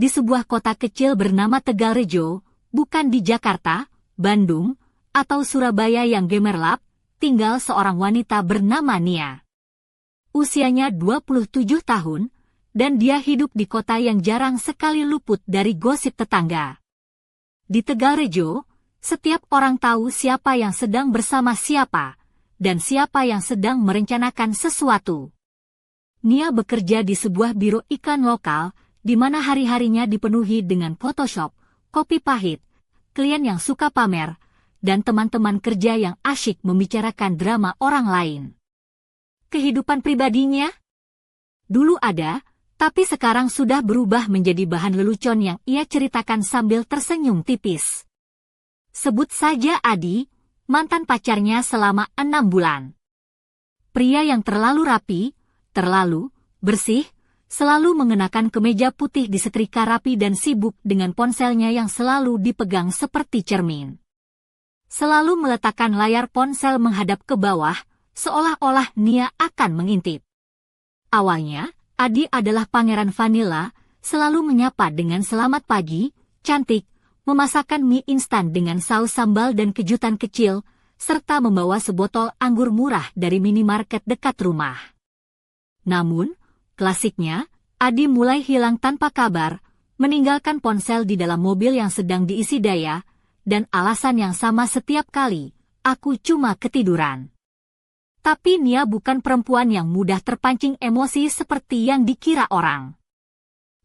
di sebuah kota kecil bernama Tegalrejo, bukan di Jakarta, Bandung, atau Surabaya yang gemerlap, tinggal seorang wanita bernama Nia. Usianya 27 tahun, dan dia hidup di kota yang jarang sekali luput dari gosip tetangga. Di Tegalrejo, setiap orang tahu siapa yang sedang bersama siapa, dan siapa yang sedang merencanakan sesuatu. Nia bekerja di sebuah biro iklan lokal, di mana hari-harinya dipenuhi dengan Photoshop, kopi pahit, klien yang suka pamer, dan teman-teman kerja yang asyik membicarakan drama orang lain. Kehidupan pribadinya? Dulu ada, tapi sekarang sudah berubah menjadi bahan lelucon yang ia ceritakan sambil tersenyum tipis. Sebut saja Adi, mantan pacarnya selama 6 bulan. Pria yang terlalu rapi, terlalu bersih, selalu mengenakan kemeja putih disetrika rapi dan sibuk dengan ponselnya yang selalu dipegang seperti cermin. Selalu meletakkan layar ponsel menghadap ke bawah, seolah-olah Nia akan mengintip. Awalnya, Adi adalah pangeran vanila, selalu menyapa dengan selamat pagi, cantik, memasakkan mie instan dengan saus sambal dan kejutan kecil, serta membawa sebotol anggur murah dari minimarket dekat rumah. Namun, klasiknya, Adi mulai hilang tanpa kabar, meninggalkan ponsel di dalam mobil yang sedang diisi daya, dan alasan yang sama setiap kali, aku cuma ketiduran. Tapi Nia bukan perempuan yang mudah terpancing emosi seperti yang dikira orang.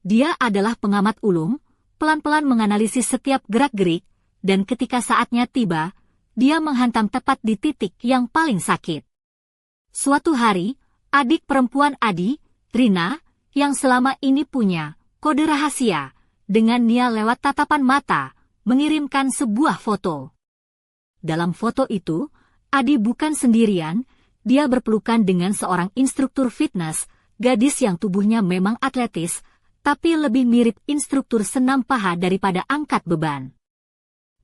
Dia adalah pengamat ulung, pelan-pelan menganalisis setiap gerak-gerik, dan ketika saatnya tiba, dia menghantam tepat di titik yang paling sakit. Suatu hari, adik perempuan Adi, Rina, yang selama ini punya kode rahasia, dengan Nia lewat tatapan mata, mengirimkan sebuah foto. Dalam foto itu, Adi bukan sendirian, dia berpelukan dengan seorang instruktur fitness, gadis yang tubuhnya memang atletis, tapi lebih mirip instruktur senam paha daripada angkat beban.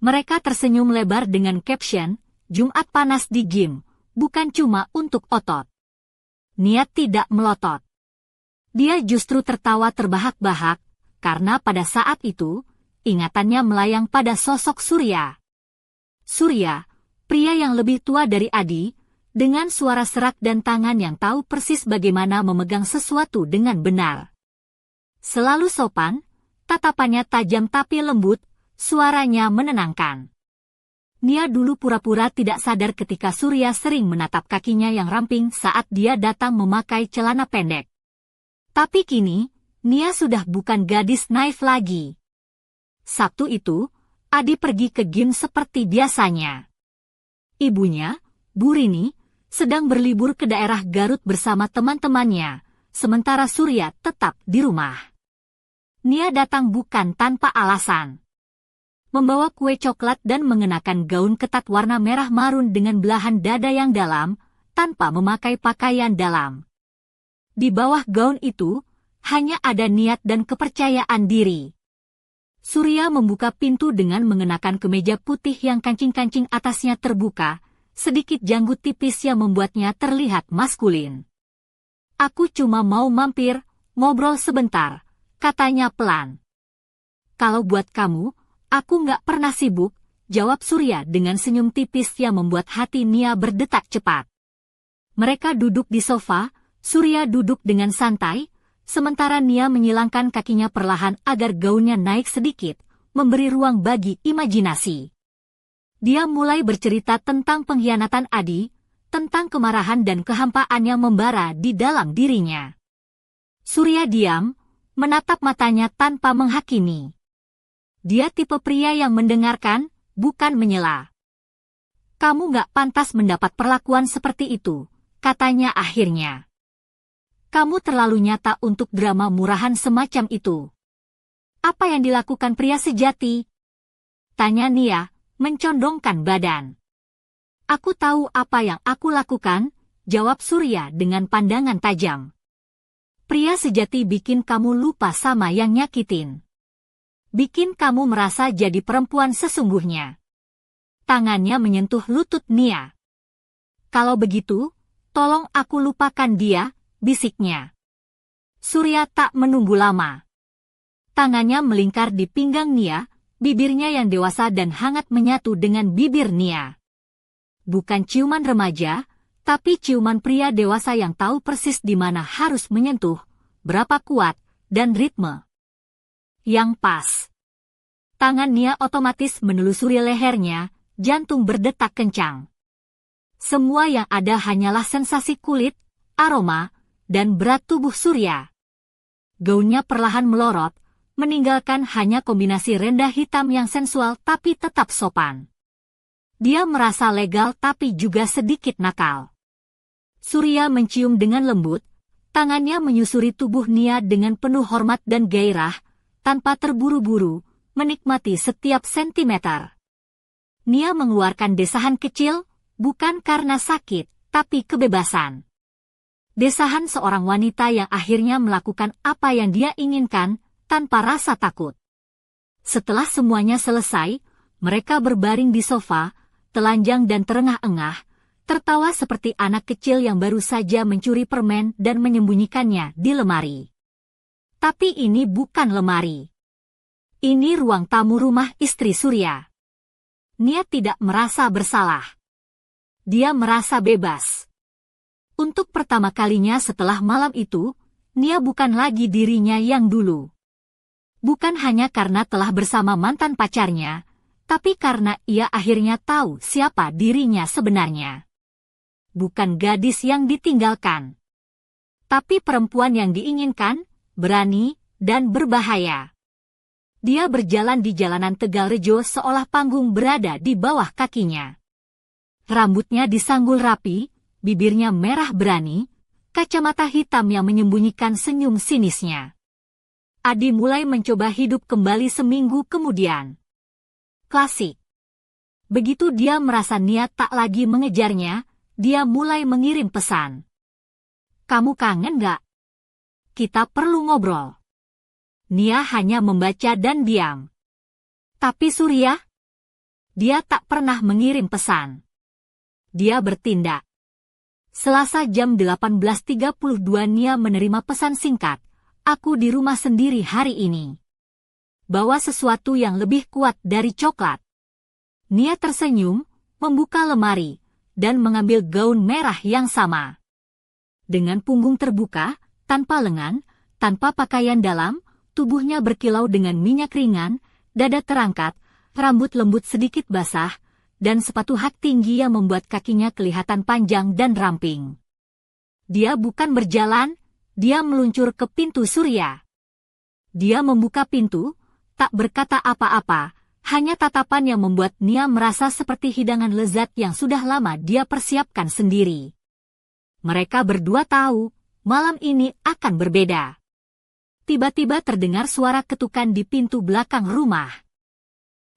Mereka tersenyum lebar dengan caption, Jumat panas di gym, bukan cuma untuk otot. Nia tidak melotot. Dia justru tertawa terbahak-bahak, karena pada saat itu, ingatannya melayang pada sosok Surya. Surya, pria yang lebih tua dari Adi, dengan suara serak dan tangan yang tahu persis bagaimana memegang sesuatu dengan benar. Selalu sopan, tatapannya tajam tapi lembut, suaranya menenangkan. Nia dulu pura-pura tidak sadar ketika Surya sering menatap kakinya yang ramping saat dia datang memakai celana pendek. Tapi kini, Nia sudah bukan gadis naif lagi. Sabtu itu, Adi pergi ke gym seperti biasanya. Ibunya, Bu Rini, sedang berlibur ke daerah Garut bersama teman-temannya, sementara Surya tetap di rumah. Nia datang bukan tanpa alasan. Membawa kue coklat dan mengenakan gaun ketat warna merah marun dengan belahan dada yang dalam, tanpa memakai pakaian dalam. Di bawah gaun itu, hanya ada niat dan kepercayaan diri. Surya membuka pintu dengan mengenakan kemeja putih yang kancing-kancing atasnya terbuka, sedikit janggut tipis yang membuatnya terlihat maskulin. Aku cuma mau mampir, ngobrol sebentar, katanya pelan. Kalau buat kamu, aku nggak pernah sibuk, jawab Surya dengan senyum tipis yang membuat hati Nia berdetak cepat. Mereka duduk di sofa, Surya duduk dengan santai, sementara Nia menyilangkan kakinya perlahan agar gaunnya naik sedikit, memberi ruang bagi imajinasi. Dia mulai bercerita tentang pengkhianatan Adi, tentang kemarahan dan kehampaan yang membara di dalam dirinya. Surya diam, menatap matanya tanpa menghakimi. Dia tipe pria yang mendengarkan, bukan menyela. Kamu nggak pantas mendapat perlakuan seperti itu, katanya akhirnya. Kamu terlalu nyata untuk drama murahan semacam itu. Apa yang dilakukan pria sejati? Tanya Nia, mencondongkan badan. Aku tahu apa yang aku lakukan, jawab Surya dengan pandangan tajam. Pria sejati bikin kamu lupa sama yang nyakitin. Bikin kamu merasa jadi perempuan sesungguhnya. Tangannya menyentuh lutut Nia. Kalau begitu, tolong aku lupakan dia, bisiknya. Surya tak menunggu lama. Tangannya melingkar di pinggang Nia, bibirnya yang dewasa dan hangat menyatu dengan bibir Nia. Bukan ciuman remaja, tapi ciuman pria dewasa yang tahu persis di mana harus menyentuh, berapa kuat, dan ritme yang pas. Tangan Nia otomatis menelusuri lehernya, jantung berdetak kencang. Semua yang ada hanyalah sensasi kulit, aroma, dan berat tubuh Surya. Gaunnya perlahan melorot, meninggalkan hanya kombinasi rendah hitam yang sensual tapi tetap sopan. Dia merasa legal tapi juga sedikit nakal. Surya mencium dengan lembut, tangannya menyusuri tubuh Nia dengan penuh hormat dan gairah, tanpa terburu-buru, menikmati setiap sentimeter. Nia mengeluarkan desahan kecil, bukan karena sakit, tapi kebebasan. Desahan seorang wanita yang akhirnya melakukan apa yang dia inginkan, tanpa rasa takut. Setelah semuanya selesai, mereka berbaring di sofa, telanjang dan terengah-engah, tertawa seperti anak kecil yang baru saja mencuri permen dan menyembunyikannya di lemari. Tapi ini bukan lemari. Ini ruang tamu rumah istri Surya. Nia tidak merasa bersalah. Dia merasa bebas. Untuk pertama kalinya setelah malam itu, Nia bukan lagi dirinya yang dulu. Bukan hanya karena telah bersama mantan pacarnya, tapi karena ia akhirnya tahu siapa dirinya sebenarnya. Bukan gadis yang ditinggalkan, tapi perempuan yang diinginkan, berani, dan berbahaya. Dia berjalan di jalanan Tegalrejo seolah panggung berada di bawah kakinya. Rambutnya disanggul rapi, bibirnya merah berani, kacamata hitam yang menyembunyikan senyum sinisnya. Adi mulai mencoba hidup kembali seminggu kemudian. Klasik. Begitu dia merasa Nia tak lagi mengejarnya, dia mulai mengirim pesan. Kamu kangen gak? Kita perlu ngobrol. Nia hanya membaca dan diam. Tapi Surya? Dia tak pernah mengirim pesan. Dia bertindak. Selasa jam 18.32 Nia menerima pesan singkat. Aku di rumah sendiri hari ini. Bawa sesuatu yang lebih kuat dari coklat. Nia tersenyum, membuka lemari, dan mengambil gaun merah yang sama. Dengan punggung terbuka, tanpa lengan, tanpa pakaian dalam, tubuhnya berkilau dengan minyak ringan, dada terangkat, rambut lembut sedikit basah, dan sepatu hak tinggi yang membuat kakinya kelihatan panjang dan ramping. Dia bukan berjalan, dia meluncur ke pintu Surya. Dia membuka pintu, tak berkata apa-apa, hanya tatapan yang membuat Nia merasa seperti hidangan lezat yang sudah lama dia persiapkan sendiri. Mereka berdua tahu, malam ini akan berbeda. Tiba-tiba terdengar suara ketukan di pintu belakang rumah.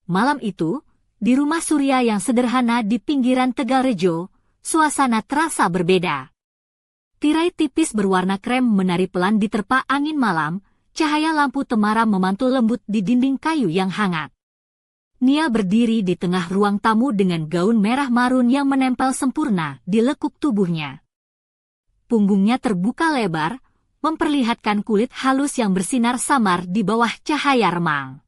Malam itu, di rumah Surya yang sederhana di pinggiran Tegalrejo, suasana terasa berbeda. Tirai tipis berwarna krem menari pelan diterpa angin malam, cahaya lampu temaram memantul lembut di dinding kayu yang hangat. Nia berdiri di tengah ruang tamu dengan gaun merah marun yang menempel sempurna di lekuk tubuhnya. Punggungnya terbuka lebar, memperlihatkan kulit halus yang bersinar samar di bawah cahaya remang.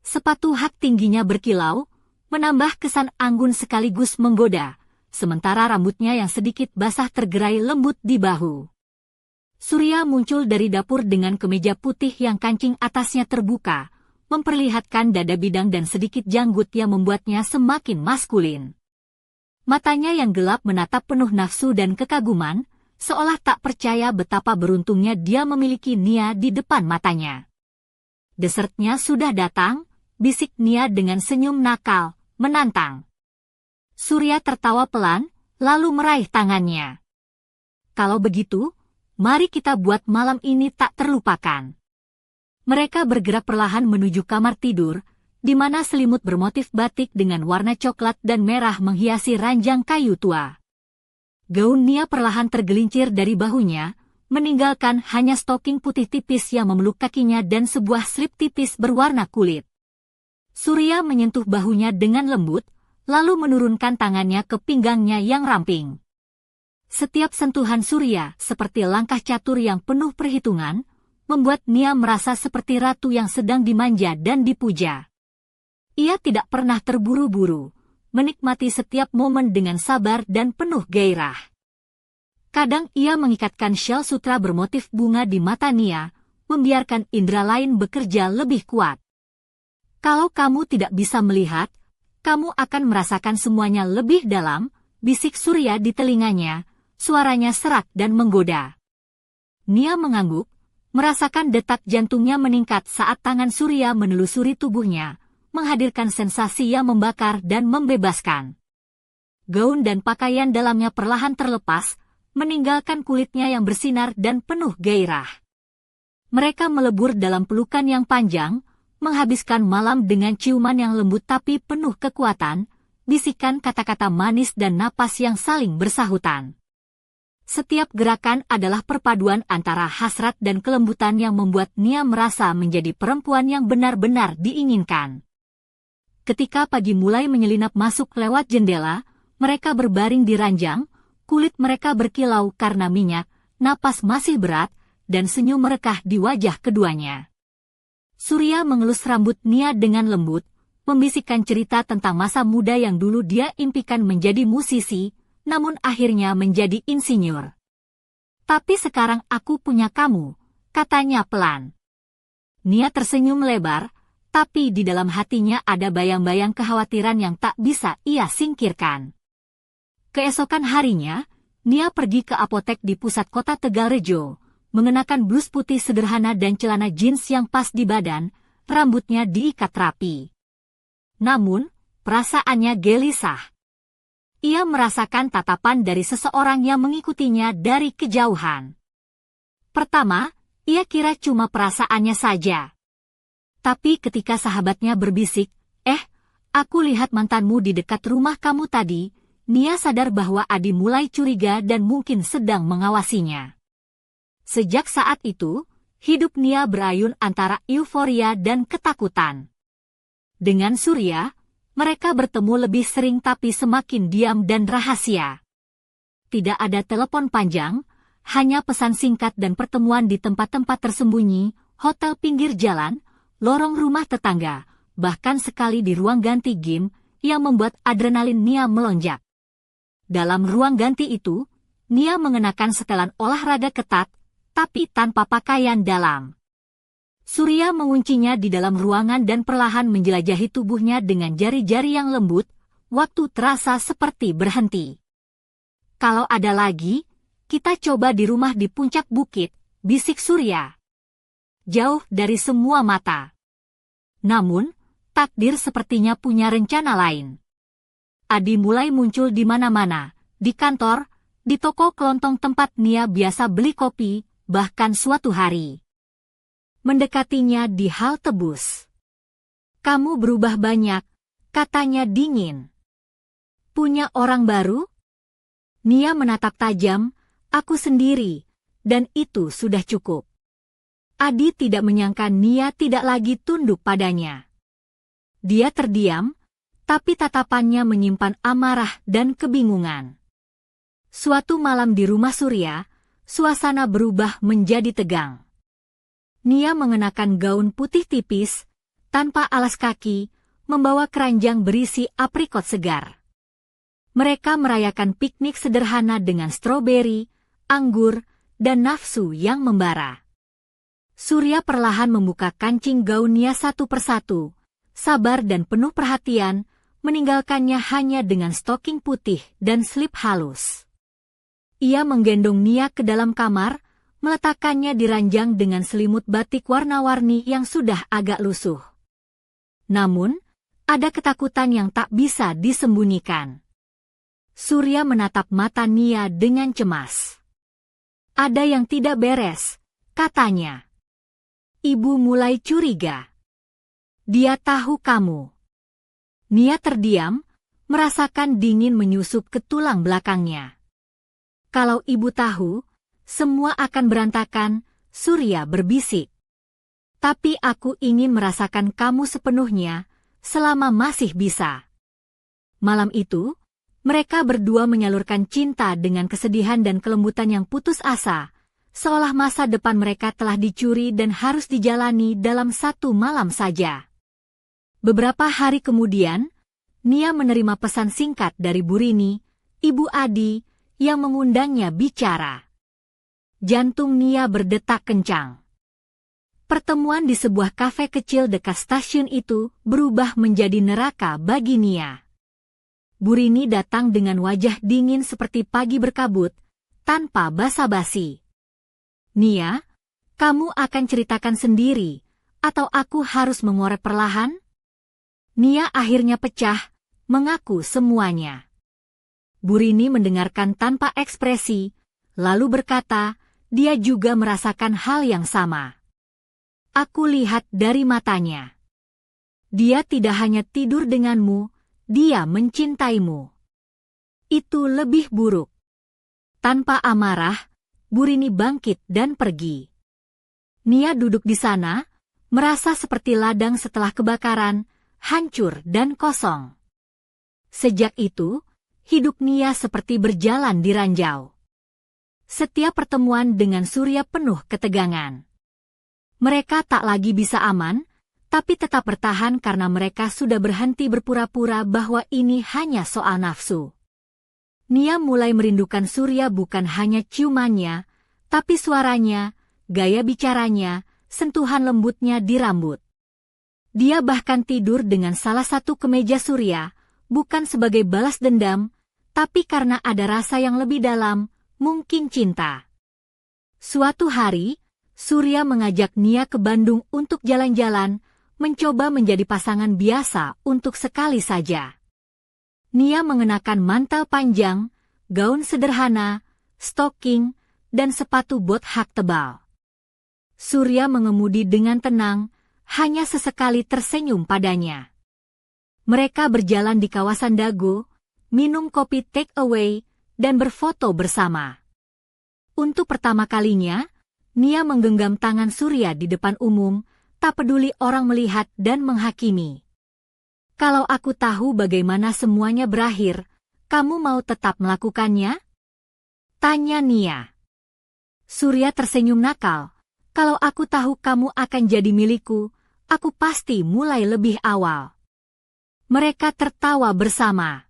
Sepatu hak tingginya berkilau, menambah kesan anggun sekaligus menggoda, sementara rambutnya yang sedikit basah tergerai lembut di bahu. Surya muncul dari dapur dengan kemeja putih yang kancing atasnya terbuka, memperlihatkan dada bidang dan sedikit janggut yang membuatnya semakin maskulin. Matanya yang gelap menatap penuh nafsu dan kekaguman, seolah tak percaya betapa beruntungnya dia memiliki Nia di depan matanya. Desertnya sudah datang, bisik Nia dengan senyum nakal, menantang. Surya tertawa pelan, lalu meraih tangannya. Kalau begitu, mari kita buat malam ini tak terlupakan. Mereka bergerak perlahan menuju kamar tidur, di mana selimut bermotif batik dengan warna coklat dan merah menghiasi ranjang kayu tua. Gaun Nia perlahan tergelincir dari bahunya, meninggalkan hanya stoking putih tipis yang memeluk kakinya dan sebuah slip tipis berwarna kulit. Surya menyentuh bahunya dengan lembut, lalu menurunkan tangannya ke pinggangnya yang ramping. Setiap sentuhan Surya seperti langkah catur yang penuh perhitungan, membuat Nia merasa seperti ratu yang sedang dimanja dan dipuja. Ia tidak pernah terburu-buru, menikmati setiap momen dengan sabar dan penuh gairah. Kadang ia mengikatkan syal sutra bermotif bunga di mata Nia, membiarkan indera lain bekerja lebih kuat. Kalau kamu tidak bisa melihat, kamu akan merasakan semuanya lebih dalam, bisik Surya di telinganya, suaranya serak dan menggoda. Nia mengangguk, merasakan detak jantungnya meningkat saat tangan Surya menelusuri tubuhnya, menghadirkan sensasi yang membakar dan membebaskan. Gaun dan pakaian dalamnya perlahan terlepas, meninggalkan kulitnya yang bersinar dan penuh gairah. Mereka melebur dalam pelukan yang panjang, menghabiskan malam dengan ciuman yang lembut tapi penuh kekuatan, bisikan kata-kata manis dan napas yang saling bersahutan. Setiap gerakan adalah perpaduan antara hasrat dan kelembutan yang membuat Nia merasa menjadi perempuan yang benar-benar diinginkan. Ketika pagi mulai menyelinap masuk lewat jendela, mereka berbaring di ranjang, kulit mereka berkilau karena minyak, napas masih berat, dan senyum merekah di wajah keduanya. Surya mengelus rambut Nia dengan lembut, membisikkan cerita tentang masa muda yang dulu dia impikan menjadi musisi, namun akhirnya menjadi insinyur. Tapi sekarang aku punya kamu, katanya pelan. Nia tersenyum lebar, tapi di dalam hatinya ada bayang-bayang kekhawatiran yang tak bisa ia singkirkan. Keesokan harinya, Nia pergi ke apotek di pusat kota Tegalrejo, mengenakan blus putih sederhana dan celana jeans yang pas di badan, rambutnya diikat rapi. Namun, perasaannya gelisah. Ia merasakan tatapan dari seseorang yang mengikutinya dari kejauhan. Pertama, ia kira cuma perasaannya saja. Tapi ketika sahabatnya berbisik, aku lihat mantanmu di dekat rumah kamu tadi, Nia sadar bahwa Adi mulai curiga dan mungkin sedang mengawasinya. Sejak saat itu, hidup Nia berayun antara euforia dan ketakutan. Dengan Surya, mereka bertemu lebih sering tapi semakin diam dan rahasia. Tidak ada telepon panjang, hanya pesan singkat dan pertemuan di tempat-tempat tersembunyi, hotel pinggir jalan, lorong rumah tetangga, bahkan sekali di ruang ganti gym, yang membuat adrenalin Nia melonjak. Dalam ruang ganti itu, Nia mengenakan setelan olahraga ketat, tapi tanpa pakaian dalam. Surya menguncinya di dalam ruangan dan perlahan menjelajahi tubuhnya dengan jari-jari yang lembut, waktu terasa seperti berhenti. Kalau ada lagi, kita coba di rumah di puncak bukit, bisik Surya. Jauh dari semua mata. Namun, takdir sepertinya punya rencana lain. Adi mulai muncul di mana-mana, di kantor, di toko kelontong tempat Nia biasa beli kopi, bahkan suatu hari. Mendekatinya di halte bus. Kamu berubah banyak, katanya dingin. Punya orang baru? Nia menatap tajam, aku sendiri, dan itu sudah cukup. Adi tidak menyangka Nia tidak lagi tunduk padanya. Dia terdiam, tapi tatapannya menyimpan amarah dan kebingungan. Suatu malam di rumah Surya, suasana berubah menjadi tegang. Nia mengenakan gaun putih tipis, tanpa alas kaki, membawa keranjang berisi aprikot segar. Mereka merayakan piknik sederhana dengan stroberi, anggur, dan nafsu yang membara. Surya perlahan membuka kancing gaun Nia satu persatu, sabar dan penuh perhatian, meninggalkannya hanya dengan stoking putih dan slip halus. Ia menggendong Nia ke dalam kamar, meletakkannya di ranjang dengan selimut batik warna-warni yang sudah agak lusuh. Namun, ada ketakutan yang tak bisa disembunyikan. Surya menatap mata Nia dengan cemas. Ada yang tidak beres, katanya. Ibu mulai curiga. Dia tahu kamu. Nia terdiam, merasakan dingin menyusup ke tulang belakangnya. Kalau ibu tahu, semua akan berantakan, Surya berbisik. Tapi aku ingin merasakan kamu sepenuhnya, selama masih bisa. Malam itu, mereka berdua menyalurkan cinta dengan kesedihan dan kelembutan yang putus asa, seolah masa depan mereka telah dicuri dan harus dijalani dalam satu malam saja. Beberapa hari kemudian, Nia menerima pesan singkat dari Bu Rini, Ibu Adi, yang mengundangnya bicara. Jantung Nia berdetak kencang. Pertemuan di sebuah kafe kecil dekat stasiun itu berubah menjadi neraka bagi Nia. Bu Rini datang dengan wajah dingin seperti pagi berkabut, tanpa basa-basi. Nia, kamu akan ceritakan sendiri, atau aku harus mengorek perlahan? Nia akhirnya pecah, mengaku semuanya. Bu Rini mendengarkan tanpa ekspresi, lalu berkata, dia juga merasakan hal yang sama. Aku lihat dari matanya. Dia tidak hanya tidur denganmu, dia mencintaimu. Itu lebih buruk. Tanpa amarah, Bu Rini bangkit dan pergi. Nia duduk di sana, merasa seperti ladang setelah kebakaran, hancur dan kosong. Sejak itu, hidup Nia seperti berjalan di ranjau. Setiap pertemuan dengan Surya penuh ketegangan. Mereka tak lagi bisa aman, tapi tetap bertahan karena mereka sudah berhenti berpura-pura bahwa ini hanya soal nafsu. Nia mulai merindukan Surya bukan hanya ciumannya, tapi suaranya, gaya bicaranya, sentuhan lembutnya di rambut. Dia bahkan tidur dengan salah satu kemeja Surya, bukan sebagai balas dendam, tapi karena ada rasa yang lebih dalam, mungkin cinta. Suatu hari, Surya mengajak Nia ke Bandung untuk jalan-jalan, mencoba menjadi pasangan biasa untuk sekali saja. Nia mengenakan mantel panjang, gaun sederhana, stocking, dan sepatu bot hak tebal. Surya mengemudi dengan tenang, hanya sesekali tersenyum padanya. Mereka berjalan di kawasan Dago, minum kopi take away, dan berfoto bersama. Untuk pertama kalinya, Nia menggenggam tangan Surya di depan umum, tak peduli orang melihat dan menghakimi. Kalau aku tahu bagaimana semuanya berakhir, kamu mau tetap melakukannya? Tanya Nia. Surya tersenyum nakal. Kalau aku tahu kamu akan jadi milikku, aku pasti mulai lebih awal. Mereka tertawa bersama.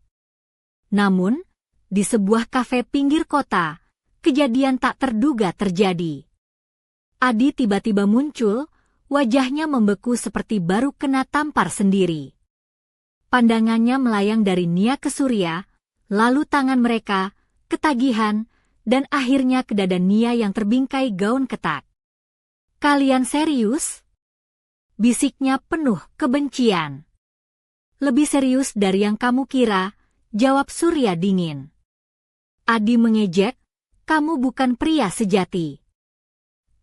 Namun, di sebuah kafe pinggir kota, kejadian tak terduga terjadi. Adi tiba-tiba muncul, wajahnya membeku seperti baru kena tampar sendiri. Pandangannya melayang dari Nia ke Surya, lalu tangan mereka, ketagihan, dan akhirnya ke dada Nia yang terbingkai gaun ketat. Kalian serius? Bisiknya penuh kebencian. Lebih serius dari yang kamu kira, jawab Surya dingin. Adi mengejek, kamu bukan pria sejati.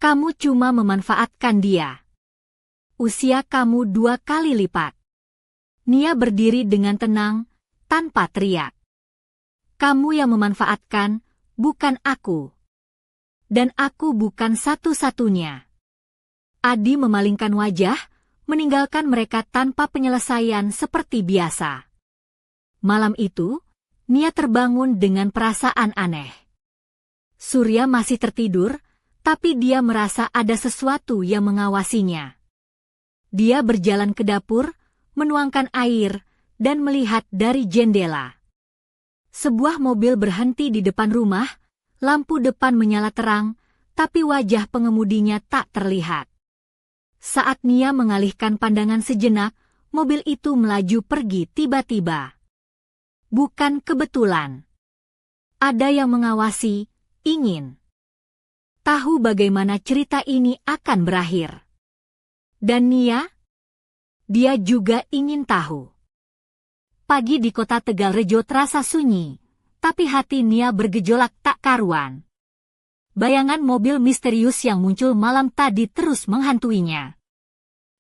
Kamu cuma memanfaatkan dia. Usia kamu 2 kali lipat. Nia berdiri dengan tenang, tanpa teriak. Kamu yang memanfaatkan, bukan aku. Dan aku bukan satu-satunya. Adi memalingkan wajah, meninggalkan mereka tanpa penyelesaian seperti biasa. Malam itu, Nia terbangun dengan perasaan aneh. Surya masih tertidur, tapi dia merasa ada sesuatu yang mengawasinya. Dia berjalan ke dapur, menuangkan air, dan melihat dari jendela. Sebuah mobil berhenti di depan rumah, lampu depan menyala terang, tapi wajah pengemudinya tak terlihat. Saat Nia mengalihkan pandangan sejenak, mobil itu melaju pergi tiba-tiba. Bukan kebetulan. Ada yang mengawasi, ingin tahu bagaimana cerita ini akan berakhir. Dan Nia? Dia juga ingin tahu. Pagi di kota Tegalrejo terasa sunyi, tapi hati Nia bergejolak tak karuan. Bayangan mobil misterius yang muncul malam tadi terus menghantuinya.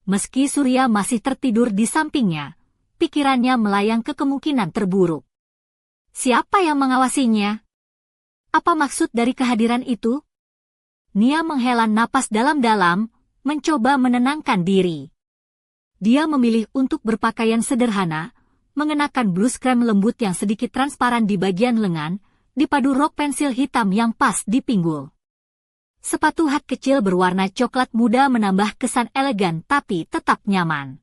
Meski Surya masih tertidur di sampingnya, pikirannya melayang ke kemungkinan terburuk. Siapa yang mengawasinya? Apa maksud dari kehadiran itu? Nia menghela napas dalam-dalam, mencoba menenangkan diri. Dia memilih untuk berpakaian sederhana, mengenakan blus krem lembut yang sedikit transparan di bagian lengan, dipadu rok pensil hitam yang pas di pinggul. Sepatu hat kecil berwarna coklat muda menambah kesan elegan tapi tetap nyaman.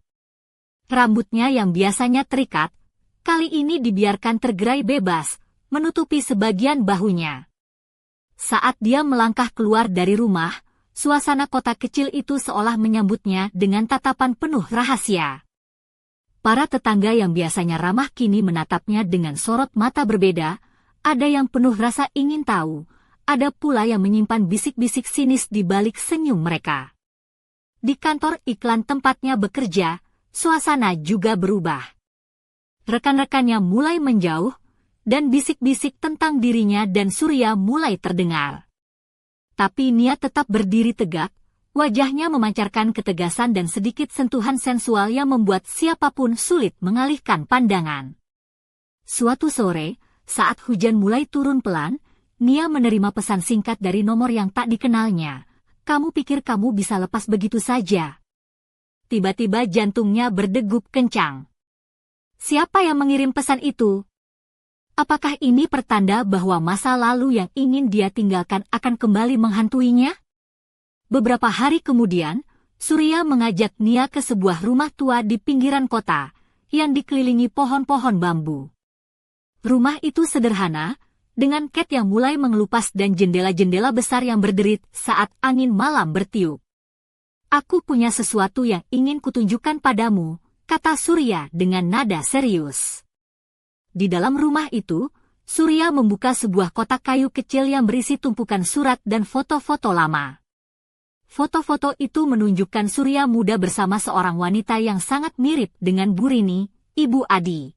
Rambutnya yang biasanya terikat, kali ini dibiarkan tergerai bebas, menutupi sebagian bahunya. Saat dia melangkah keluar dari rumah, suasana kota kecil itu seolah menyambutnya dengan tatapan penuh rahasia. Para tetangga yang biasanya ramah kini menatapnya dengan sorot mata berbeda, ada yang penuh rasa ingin tahu, ada pula yang menyimpan bisik-bisik sinis di balik senyum mereka. Di kantor iklan tempatnya bekerja, suasana juga berubah. Rekan-rekannya mulai menjauh, dan bisik-bisik tentang dirinya dan Surya mulai terdengar. Tapi Nia tetap berdiri tegak, wajahnya memancarkan ketegasan dan sedikit sentuhan sensual yang membuat siapapun sulit mengalihkan pandangan. Suatu sore, saat hujan mulai turun pelan, Nia menerima pesan singkat dari nomor yang tak dikenalnya. "Kamu pikir kamu bisa lepas begitu saja?" Tiba-tiba jantungnya berdegup kencang. Siapa yang mengirim pesan itu? Apakah ini pertanda bahwa masa lalu yang ingin dia tinggalkan akan kembali menghantuinya? Beberapa hari kemudian, Surya mengajak Nia ke sebuah rumah tua di pinggiran kota, yang dikelilingi pohon-pohon bambu. Rumah itu sederhana, dengan cat yang mulai mengelupas dan jendela-jendela besar yang berderit saat angin malam bertiup. "Aku punya sesuatu yang ingin kutunjukkan padamu," kata Surya dengan nada serius. Di dalam rumah itu, Surya membuka sebuah kotak kayu kecil yang berisi tumpukan surat dan foto-foto lama. Foto-foto itu menunjukkan Surya muda bersama seorang wanita yang sangat mirip dengan Burini, Ibu Adi.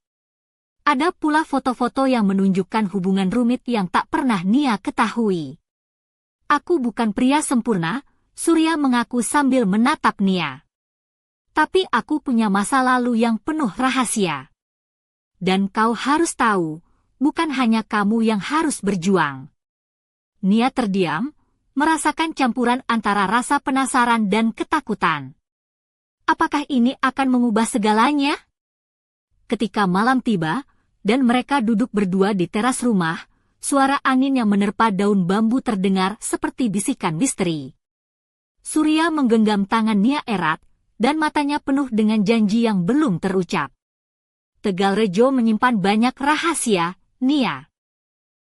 Ada pula foto-foto yang menunjukkan hubungan rumit yang tak pernah Nia ketahui. "Aku bukan pria sempurna," Surya mengaku sambil menatap Nia. "Tapi aku punya masa lalu yang penuh rahasia. Dan kau harus tahu, bukan hanya kamu yang harus berjuang." Nia terdiam, merasakan campuran antara rasa penasaran dan ketakutan. Apakah ini akan mengubah segalanya? Ketika malam tiba, dan mereka duduk berdua di teras rumah, suara angin yang menerpa daun bambu terdengar seperti bisikan misteri. Surya menggenggam tangan Nia erat, dan matanya penuh dengan janji yang belum terucap. "Tegalrejo menyimpan banyak rahasia, Nia.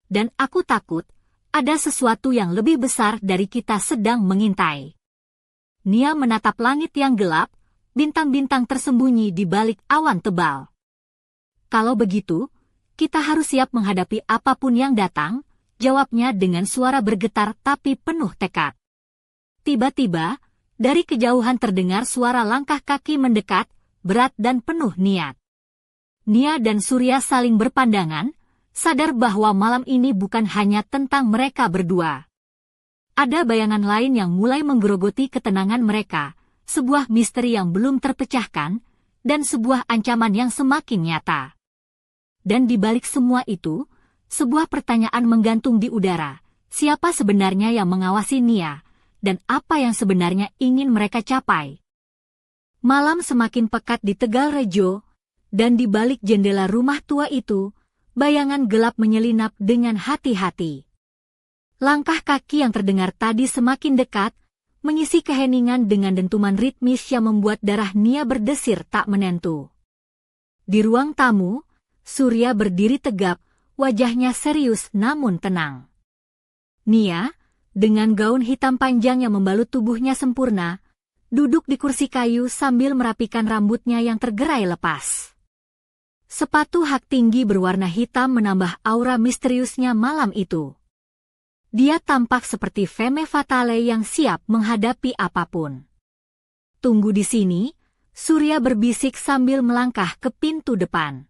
Dan aku takut, ada sesuatu yang lebih besar dari kita sedang mengintai." Nia menatap langit yang gelap, bintang-bintang tersembunyi di balik awan tebal. "Kalau begitu, kita harus siap menghadapi apapun yang datang," jawabnya dengan suara bergetar tapi penuh tekad. Tiba-tiba, dari kejauhan terdengar suara langkah kaki mendekat, berat dan penuh niat. Nia dan Surya saling berpandangan, sadar bahwa malam ini bukan hanya tentang mereka berdua. Ada bayangan lain yang mulai menggerogoti ketenangan mereka, sebuah misteri yang belum terpecahkan, dan sebuah ancaman yang semakin nyata. Dan di balik semua itu, sebuah pertanyaan menggantung di udara. Siapa sebenarnya yang mengawasi Nia, dan apa yang sebenarnya ingin mereka capai? Malam semakin pekat di Tegalrejo, dan di balik jendela rumah tua itu, bayangan gelap menyelinap dengan hati-hati. Langkah kaki yang terdengar tadi semakin dekat, mengisi keheningan dengan dentuman ritmis yang membuat darah Nia berdesir tak menentu. Di ruang tamu, Surya berdiri tegap, wajahnya serius namun tenang. Nia, dengan gaun hitam panjang yang membalut tubuhnya sempurna, duduk di kursi kayu sambil merapikan rambutnya yang tergerai lepas. Sepatu hak tinggi berwarna hitam menambah aura misteriusnya malam itu. Dia tampak seperti femme fatale yang siap menghadapi apapun. "Tunggu di sini," Surya berbisik sambil melangkah ke pintu depan.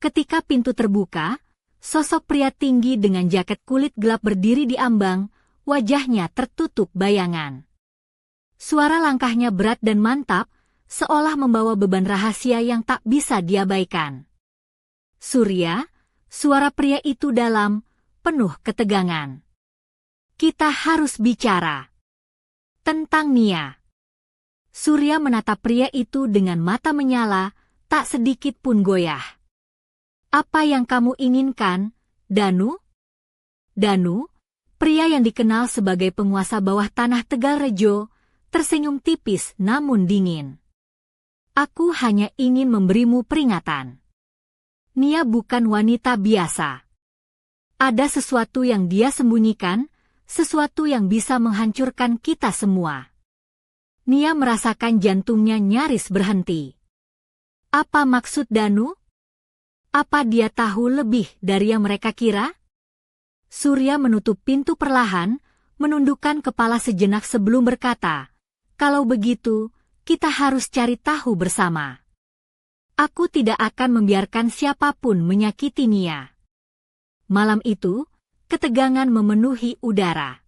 Ketika pintu terbuka, sosok pria tinggi dengan jaket kulit gelap berdiri di ambang, wajahnya tertutup bayangan. Suara langkahnya berat dan mantap, seolah membawa beban rahasia yang tak bisa diabaikan. "Surya," suara pria itu dalam, penuh ketegangan. "Kita harus bicara tentang Nia." Surya menatap pria itu dengan mata menyala, tak sedikit pun goyah. "Apa yang kamu inginkan, Danu?" "Danu," Pria yang dikenal sebagai penguasa bawah tanah Tegalrejo tersenyum tipis namun dingin. Aku hanya ingin memberimu peringatan. Nia bukan wanita biasa. Ada sesuatu yang dia sembunyikan, sesuatu yang bisa menghancurkan kita semua. Nia merasakan jantungnya nyaris berhenti. Apa maksud Danu? Apa dia tahu lebih dari yang mereka kira? Surya menutup pintu perlahan, menundukkan kepala sejenak sebelum berkata, "Kalau begitu, kita harus cari tahu bersama. Aku tidak akan membiarkan siapapun menyakiti Nia." Malam itu, ketegangan memenuhi udara.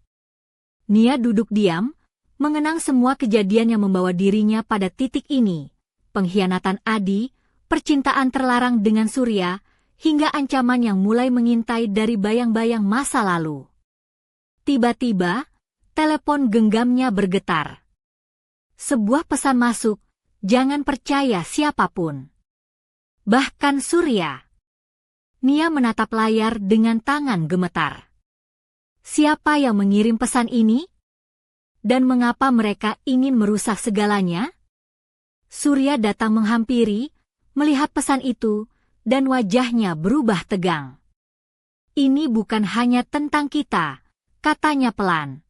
Nia duduk diam, mengenang semua kejadian yang membawa dirinya pada titik ini. Pengkhianatan Adi, percintaan terlarang dengan Surya, hingga ancaman yang mulai mengintai dari bayang-bayang masa lalu. Tiba-tiba, telepon genggamnya bergetar. Sebuah pesan masuk, "Jangan percaya siapapun. Bahkan Surya." Nia menatap layar dengan tangan gemetar. Siapa yang mengirim pesan ini? Dan mengapa mereka ingin merusak segalanya? Surya datang menghampiri, melihat pesan itu, dan wajahnya berubah tegang. "Ini bukan hanya tentang kita," katanya pelan.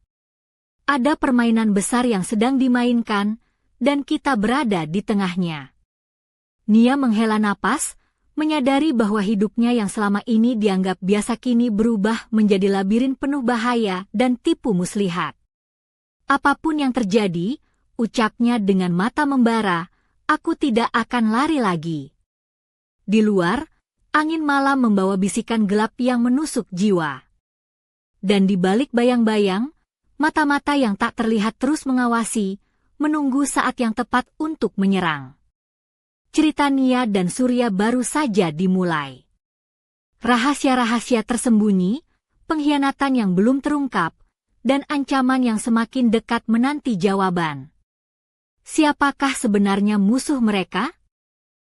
"Ada permainan besar yang sedang dimainkan, dan kita berada di tengahnya." Nia menghela napas, menyadari bahwa hidupnya yang selama ini dianggap biasa kini berubah menjadi labirin penuh bahaya dan tipu muslihat. "Apapun yang terjadi," ucapnya dengan mata membara, "aku tidak akan lari lagi." Di luar, angin malam membawa bisikan gelap yang menusuk jiwa. Dan di balik bayang-bayang, mata-mata yang tak terlihat terus mengawasi, menunggu saat yang tepat untuk menyerang. Cerita Nia dan Surya baru saja dimulai. Rahasia-rahasia tersembunyi, pengkhianatan yang belum terungkap, dan ancaman yang semakin dekat menanti jawaban. Siapakah sebenarnya musuh mereka?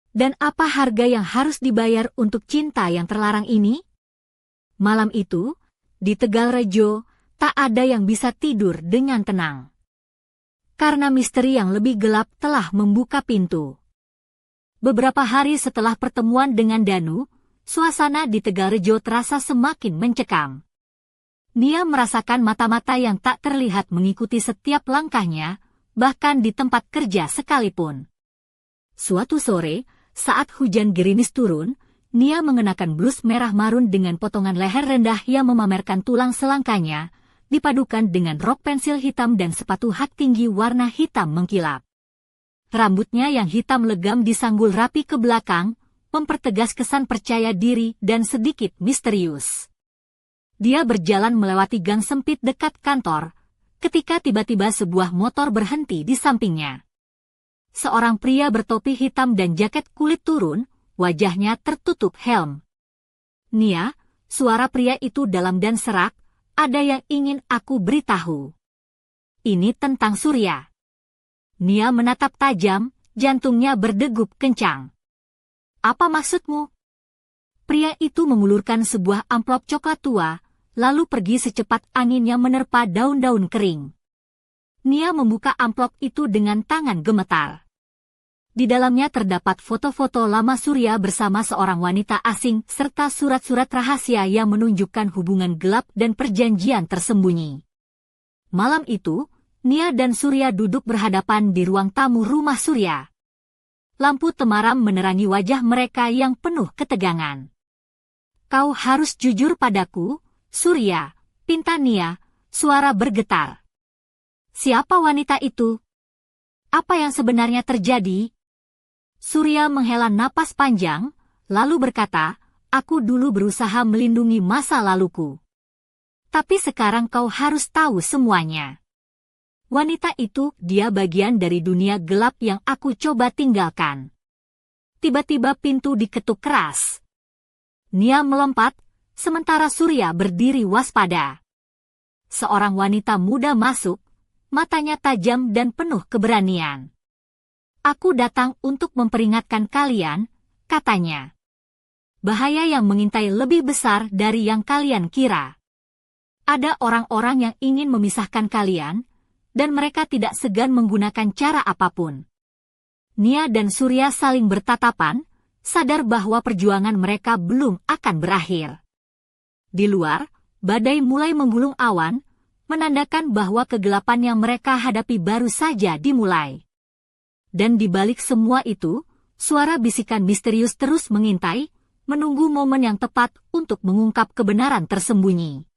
Dan apa harga yang harus dibayar untuk cinta yang terlarang ini? Malam itu, di Tegalrejo, tak ada yang bisa tidur dengan tenang. Karena misteri yang lebih gelap telah membuka pintu. Beberapa hari setelah pertemuan dengan Danu, suasana di Tegalrejo terasa semakin mencekam. Nia merasakan mata-mata yang tak terlihat mengikuti setiap langkahnya, bahkan di tempat kerja sekalipun. Suatu sore, saat hujan gerimis turun, Nia mengenakan blus merah marun dengan potongan leher rendah yang memamerkan tulang selangkanya, dipadukan dengan rok pensil hitam dan sepatu hak tinggi warna hitam mengkilap. Rambutnya yang hitam legam disanggul rapi ke belakang, mempertegas kesan percaya diri dan sedikit misterius. Dia berjalan melewati gang sempit dekat kantor, ketika tiba-tiba sebuah motor berhenti di sampingnya. Seorang pria bertopi hitam dan jaket kulit turun, wajahnya tertutup helm. "Nia," suara pria itu dalam dan serak, "ada yang ingin aku beritahu. Ini tentang Surya." Nia menatap tajam, jantungnya berdegup kencang. "Apa maksudmu?" Pria itu mengulurkan sebuah amplop coklat tua, lalu pergi secepat angin yang menerpa daun-daun kering. Nia membuka amplop itu dengan tangan gemetar. Di dalamnya terdapat foto-foto lama Surya bersama seorang wanita asing serta surat-surat rahasia yang menunjukkan hubungan gelap dan perjanjian tersembunyi. Malam itu, Nia dan Surya duduk berhadapan di ruang tamu rumah Surya. Lampu temaram menerangi wajah mereka yang penuh ketegangan. "Kau harus jujur padaku, Surya," pinta Nia, suara bergetar. "Siapa wanita itu? Apa yang sebenarnya terjadi?" Surya menghela napas panjang, lalu berkata, "Aku dulu berusaha melindungi masa laluku. Tapi sekarang kau harus tahu semuanya. Wanita itu, dia bagian dari dunia gelap yang aku coba tinggalkan." Tiba-tiba pintu diketuk keras. Nia melompat, sementara Surya berdiri waspada. Seorang wanita muda masuk, matanya tajam dan penuh keberanian. "Aku datang untuk memperingatkan kalian," katanya. "Bahaya yang mengintai lebih besar dari yang kalian kira. Ada orang-orang yang ingin memisahkan kalian, dan mereka tidak segan menggunakan cara apapun. Nia dan Surya saling bertatapan, sadar bahwa perjuangan mereka belum akan berakhir. Di luar, badai mulai menggulung awan, menandakan bahwa kegelapan yang mereka hadapi baru saja dimulai. Dan di balik semua itu, suara bisikan misterius terus mengintai, menunggu momen yang tepat untuk mengungkap kebenaran tersembunyi.